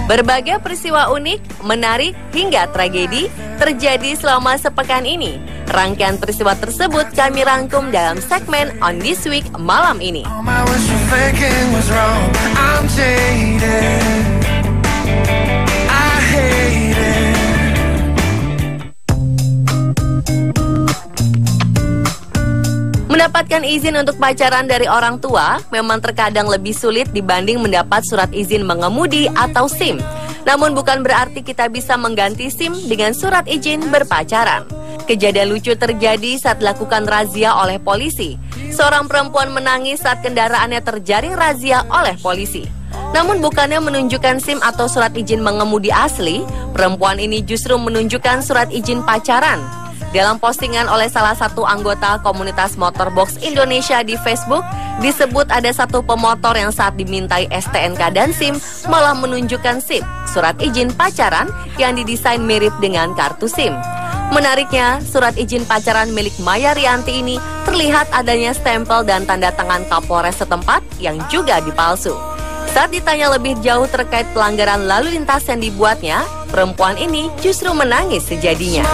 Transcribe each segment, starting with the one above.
Berbagai peristiwa unik, menarik, hingga tragedi terjadi selama sepekan ini. Rangkaian peristiwa tersebut kami rangkum dalam segmen On This Week malam ini. Mendapatkan izin untuk pacaran dari orang tua memang terkadang lebih sulit dibanding mendapat surat izin mengemudi atau SIM. Namun bukan berarti kita bisa mengganti SIM dengan surat izin berpacaran. Kejadian lucu terjadi saat dilakukan razia oleh polisi. Seorang perempuan menangis saat kendaraannya terjaring razia oleh polisi. Namun bukannya menunjukkan SIM atau surat izin mengemudi asli, perempuan ini justru menunjukkan surat izin pacaran. Dalam postingan oleh salah satu anggota komunitas Motorbox Indonesia di Facebook, disebut ada satu pemotor yang saat dimintai STNK dan SIM malah menunjukkan SIM, surat izin pacaran yang didesain mirip dengan kartu SIM. Menariknya, surat izin pacaran milik Maya Rianti ini terlihat adanya stempel dan tanda tangan Kapolres setempat yang juga dipalsu. Saat ditanya lebih jauh terkait pelanggaran lalu lintas yang dibuatnya, perempuan ini justru menangis sejadinya.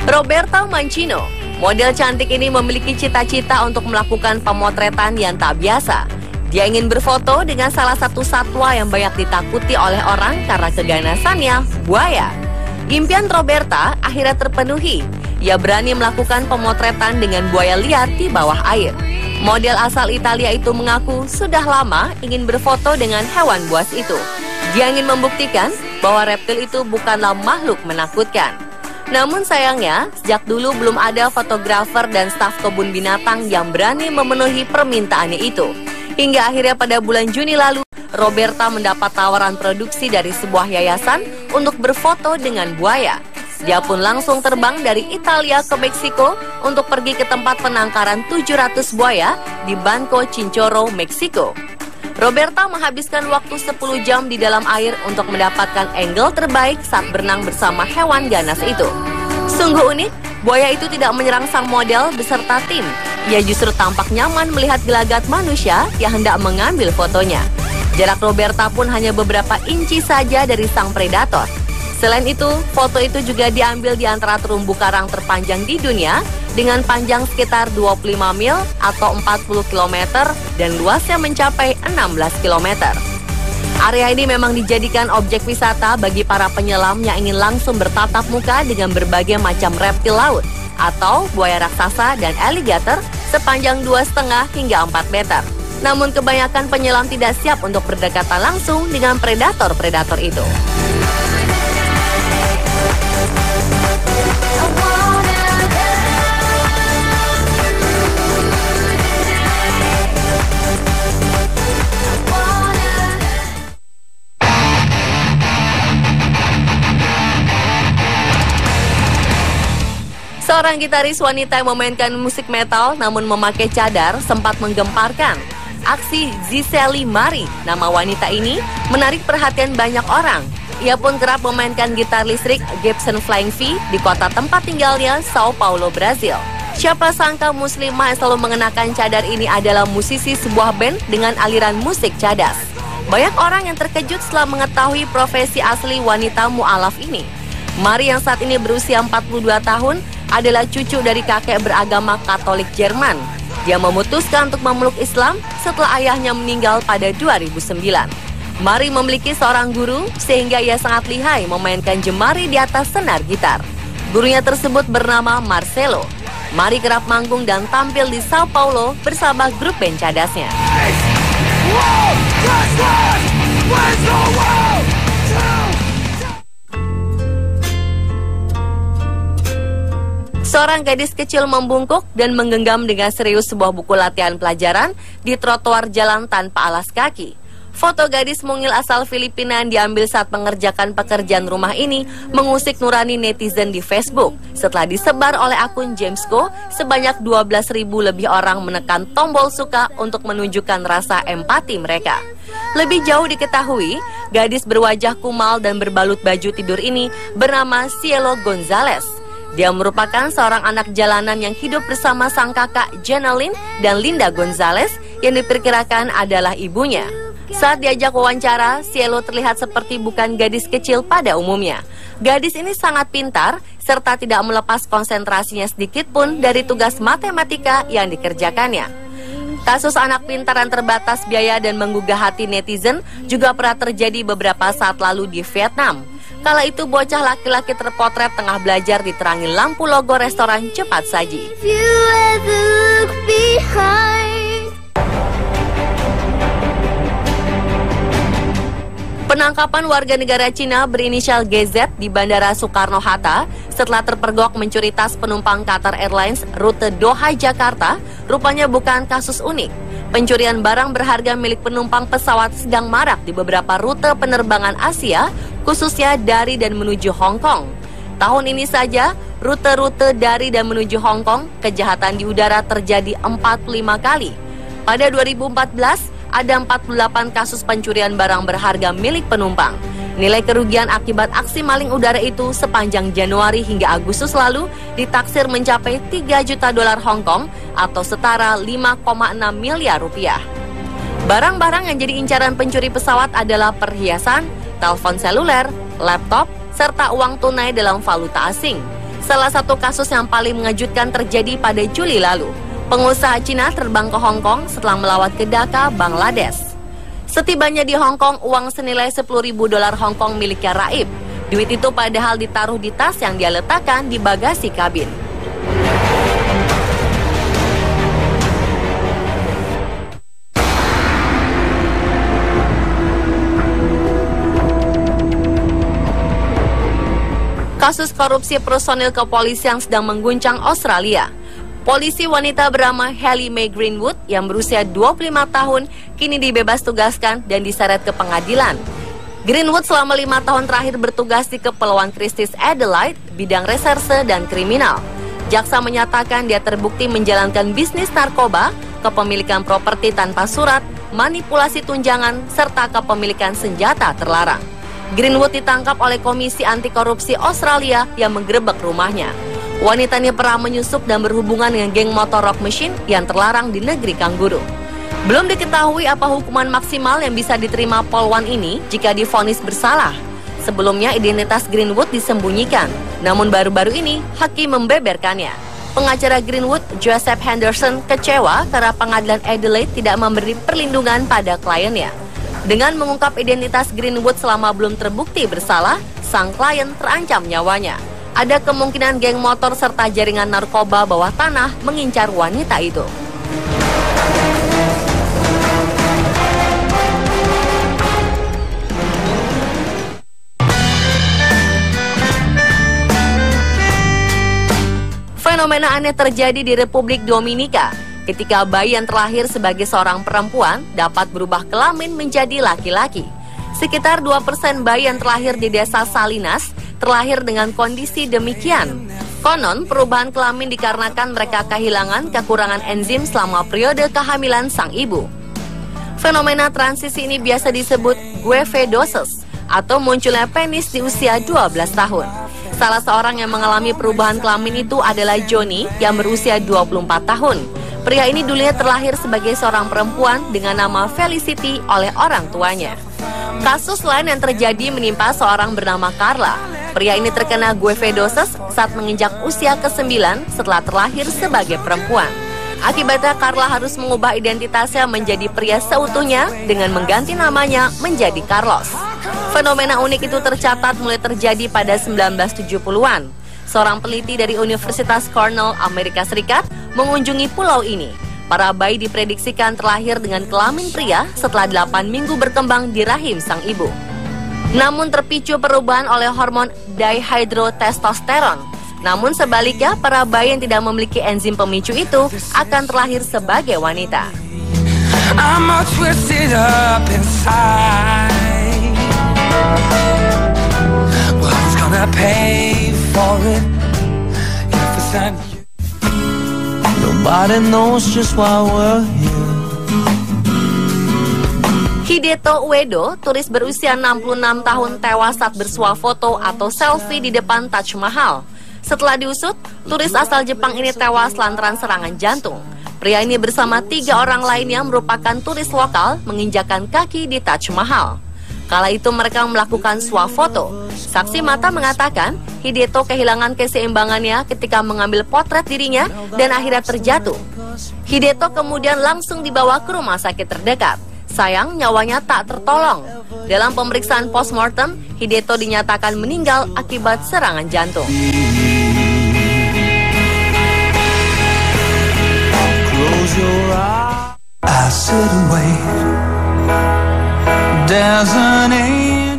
Roberta Mancino, model cantik ini memiliki cita-cita untuk melakukan pemotretan yang tak biasa. Dia ingin berfoto dengan salah satu satwa yang banyak ditakuti oleh orang karena keganasannya, buaya. Impian Roberta akhirnya terpenuhi. Ia berani melakukan pemotretan dengan buaya liar di bawah air. Model asal Italia itu mengaku sudah lama ingin berfoto dengan hewan buas itu. Dia ingin membuktikan bahwa reptil itu bukanlah makhluk menakutkan. Namun sayangnya, sejak dulu belum ada fotografer dan staf kebun binatang yang berani memenuhi permintaannya itu. Hingga akhirnya pada bulan Juni lalu, Roberta mendapat tawaran produksi dari sebuah yayasan untuk berfoto dengan buaya. Dia pun langsung terbang dari Italia ke Meksiko untuk pergi ke tempat penangkaran 700 buaya di Banco Chinchorro, Meksiko. Roberta menghabiskan waktu 10 jam di dalam air untuk mendapatkan angle terbaik saat berenang bersama hewan ganas itu. Sungguh unik, buaya itu tidak menyerang sang model beserta tim. Ia justru tampak nyaman melihat gelagat manusia yang hendak mengambil fotonya. Jarak Roberta pun hanya beberapa inci saja dari sang predator. Selain itu, foto itu juga diambil di antara terumbu karang terpanjang di dunia dengan panjang sekitar 25 mil atau 40 km dan luasnya mencapai 16 km. Area ini memang dijadikan objek wisata bagi para penyelam yang ingin langsung bertatap muka dengan berbagai macam reptil laut atau buaya raksasa dan alligator sepanjang 2,5 hingga 4 meter. Namun kebanyakan penyelam tidak siap untuk berdekatan langsung dengan predator-predator itu. Seorang gitaris wanita yang memainkan musik metal namun memakai cadar sempat menggemparkan. Aksi Giselle Marie, nama wanita ini, menarik perhatian banyak orang. Ia pun kerap memainkan gitar listrik Gibson Flying V di kota tempat tinggalnya, Sao Paulo, Brazil. Siapa sangka muslimah yang selalu mengenakan cadar ini adalah musisi sebuah band dengan aliran musik cadas. Banyak orang yang terkejut setelah mengetahui profesi asli wanita mu'alaf ini. Marie yang saat ini berusia 42 tahun adalah cucu dari kakek beragama Katolik Jerman. Dia memutuskan untuk memeluk Islam setelah ayahnya meninggal pada 2009. Marie memiliki seorang guru sehingga ia sangat lihai memainkan jemari di atas senar gitar. Gurunya tersebut bernama Marcelo. Marie kerap manggung dan tampil di Sao Paulo bersama grup band cadasnya. Seorang gadis kecil membungkuk dan menggenggam dengan serius sebuah buku latihan pelajaran di trotoar jalan tanpa alas kaki. Foto gadis mungil asal Filipina yang diambil saat mengerjakan pekerjaan rumah ini mengusik nurani netizen di Facebook. Setelah disebar oleh akun James Go, sebanyak 12.000 lebih orang menekan tombol suka untuk menunjukkan rasa empati mereka. Lebih jauh diketahui, gadis berwajah kumal dan berbalut baju tidur ini bernama Cielo Gonzalez. Dia merupakan seorang anak jalanan yang hidup bersama sang kakak Jeneline dan Linda Gonzalez yang diperkirakan adalah ibunya. Saat diajak wawancara, Cielo terlihat seperti bukan gadis kecil pada umumnya. Gadis ini sangat pintar serta tidak melepas konsentrasinya sedikit pun dari tugas matematika yang dikerjakannya. Kasus anak pintar yang terbatas biaya dan menggugah hati netizen juga pernah terjadi beberapa saat lalu di Vietnam. Kala itu bocah laki-laki terpotret tengah belajar diterangi lampu logo restoran cepat saji. Penangkapan warga negara Cina berinisial GZ di Bandara Soekarno-Hatta setelah terpergok mencuri tas penumpang Qatar Airlines rute Doha, Jakarta, rupanya bukan kasus unik. Pencurian barang berharga milik penumpang pesawat sedang marak di beberapa rute penerbangan Asia, khususnya dari dan menuju Hong Kong. Tahun ini saja, rute-rute dari dan menuju Hong Kong, kejahatan di udara terjadi 45 kali. Pada 2014, ada 48 kasus pencurian barang berharga milik penumpang. Nilai kerugian akibat aksi maling udara itu sepanjang Januari hingga Agustus lalu ditaksir mencapai 3 juta dolar Hong Kong atau setara 5,6 miliar rupiah. Barang-barang yang jadi incaran pencuri pesawat adalah perhiasan, telepon seluler, laptop, serta uang tunai dalam valuta asing. Salah satu kasus yang paling mengejutkan terjadi pada Juli lalu. Pengusaha Cina terbang ke Hong Kong setelah melawat ke Dhaka, Bangladesh. Setibanya di Hong Kong, uang senilai 10.000 dolar Hong Kong miliknya raib. Duit itu padahal ditaruh di tas yang dia letakkan di bagasi kabin. Kasus korupsi personil kepolisian sedang mengguncang Australia. Polisi wanita bernama Hailey Mae Greenwood yang berusia 25 tahun kini dibebas tugaskan dan diseret ke pengadilan. Greenwood selama 5 tahun terakhir bertugas di Kepulauan Christmas Adelaide, bidang reserse dan kriminal. Jaksa menyatakan dia terbukti menjalankan bisnis narkoba, kepemilikan properti tanpa surat, manipulasi tunjangan, serta kepemilikan senjata terlarang. Greenwood ditangkap oleh Komisi Anti Korupsi Australia yang menggerebek rumahnya. Wanita ini pernah menyusup dan berhubungan dengan geng motor Rock Machine yang terlarang di negeri Kangguru. Belum diketahui apa hukuman maksimal yang bisa diterima polwan ini jika divonis bersalah. Sebelumnya identitas Greenwood disembunyikan, namun baru-baru ini hakim membeberkannya. Pengacara Greenwood, Joseph Henderson, kecewa karena pengadilan Adelaide tidak memberi perlindungan pada kliennya. Dengan mengungkap identitas Greenwood selama belum terbukti bersalah, sang klien terancam nyawanya. Ada kemungkinan geng motor serta jaringan narkoba bawah tanah mengincar wanita itu. Fenomena aneh terjadi di Republik Dominika ketika bayi yang terlahir sebagai seorang perempuan dapat berubah kelamin menjadi laki-laki. Sekitar 2% bayi yang terlahir di desa Salinas terlahir dengan kondisi demikian. Konon, perubahan kelamin dikarenakan mereka kehilangan kekurangan enzim selama periode kehamilan sang ibu. Fenomena transisi ini biasa disebut guevedosis atau munculnya penis di usia 12 tahun. Salah seorang yang mengalami perubahan kelamin itu adalah Johnny yang berusia 24 tahun. Pria ini dulunya terlahir sebagai seorang perempuan dengan nama Felicity oleh orang tuanya. Kasus lain yang terjadi menimpa seorang bernama Carla. Pria ini terkena guevedosis saat menginjak usia ke-9 setelah terlahir sebagai perempuan. Akibatnya Carla harus mengubah identitasnya menjadi pria seutuhnya dengan mengganti namanya menjadi Carlos. Fenomena unik itu tercatat mulai terjadi pada 1970-an. Seorang peneliti dari Universitas Cornell, Amerika Serikat, mengunjungi pulau ini. Para bayi diprediksikan terlahir dengan kelamin pria setelah 8 minggu berkembang di rahim sang ibu. Namun terpicu perubahan oleh hormon dihydrotestosteron. Namun sebaliknya, para bayi yang tidak memiliki enzim pemicu itu akan terlahir sebagai wanita. I'm all twisted up inside. Who's gonna pay for it if it's not you? Nobody knows just why we're here. Hideto Uedo, turis berusia 66 tahun tewas saat bersuah foto atau selfie di depan Taj Mahal. Setelah diusut, turis asal Jepang ini tewas lantaran serangan jantung. Pria ini bersama 3 orang lainnya merupakan turis lokal menginjakan kaki di Taj Mahal. Kala itu mereka melakukan suah foto. Saksi mata mengatakan Hideto kehilangan keseimbangannya ketika mengambil potret dirinya dan akhirnya terjatuh. Hideto kemudian langsung dibawa ke rumah sakit terdekat. Sayang, nyawanya tak tertolong. Dalam pemeriksaan postmortem, Hideto dinyatakan meninggal akibat serangan jantung.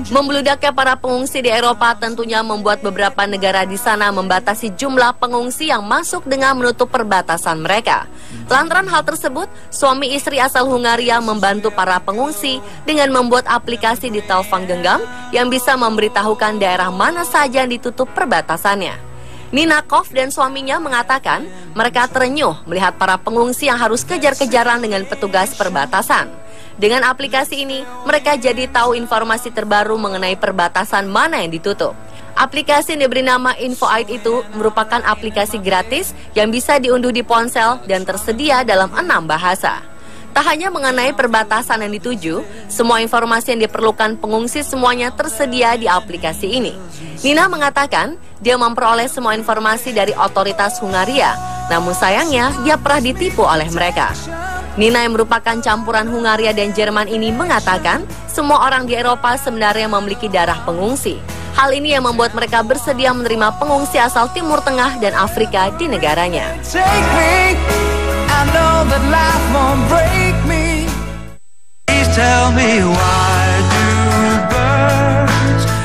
Membludaknya para pengungsi di Eropa tentunya membuat beberapa negara di sana membatasi jumlah pengungsi yang masuk dengan menutup perbatasan mereka. Lantaran hal tersebut, suami istri asal Hungaria membantu para pengungsi dengan membuat aplikasi di telepon genggam yang bisa memberitahukan daerah mana saja yang ditutup perbatasannya. Nina Koff dan suaminya mengatakan mereka terenyuh melihat para pengungsi yang harus kejar-kejaran dengan petugas perbatasan. Dengan aplikasi ini, mereka jadi tahu informasi terbaru mengenai perbatasan mana yang ditutup. Aplikasi yang diberi nama InfoAid itu merupakan aplikasi gratis yang bisa diunduh di ponsel dan tersedia dalam 6 bahasa. Tak hanya mengenai perbatasan yang dituju, semua informasi yang diperlukan pengungsi semuanya tersedia di aplikasi ini. Nina mengatakan dia memperoleh semua informasi dari otoritas Hungaria, namun sayangnya dia pernah ditipu oleh mereka. Nina yang merupakan campuran Hungaria dan Jerman ini mengatakan semua orang di Eropa sebenarnya memiliki darah pengungsi. Hal ini yang membuat mereka bersedia menerima pengungsi asal Timur Tengah dan Afrika di negaranya.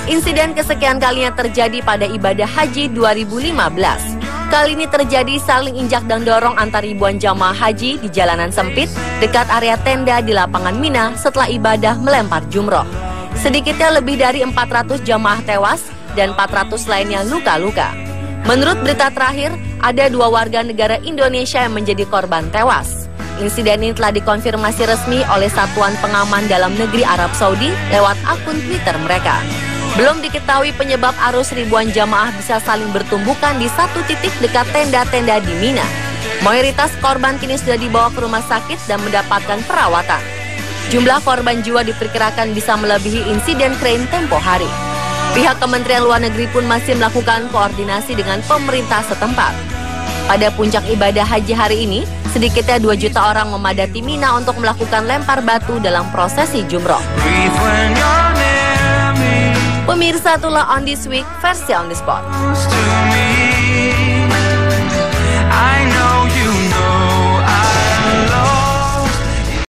Insiden kesekian kalinya terjadi pada ibadah haji 2015. Kali ini terjadi saling injak dan dorong antar ribuan jamaah haji di jalanan sempit dekat area tenda di lapangan Mina setelah ibadah melempar jumroh. Sedikitnya lebih dari 400 jamaah tewas dan 400 lainnya luka-luka. Menurut berita terakhir, ada 2 warga negara Indonesia yang menjadi korban tewas. Insiden ini telah dikonfirmasi resmi oleh Satuan Pengaman Dalam Negeri Arab Saudi lewat akun Twitter mereka. Belum diketahui penyebab arus ribuan jamaah bisa saling bertumbukan di satu titik dekat tenda-tenda di Mina. Mayoritas korban kini sudah dibawa ke rumah sakit dan mendapatkan perawatan. Jumlah korban jiwa diperkirakan bisa melebihi insiden krain tempo hari. Pihak Kementerian Luar Negeri pun masih melakukan koordinasi dengan pemerintah setempat. Pada puncak ibadah haji hari ini, sedikitnya 2 juta orang memadati Mina untuk melakukan lempar batu dalam prosesi jumroh. Pemirsa, itulah On This Week versi On The Spot.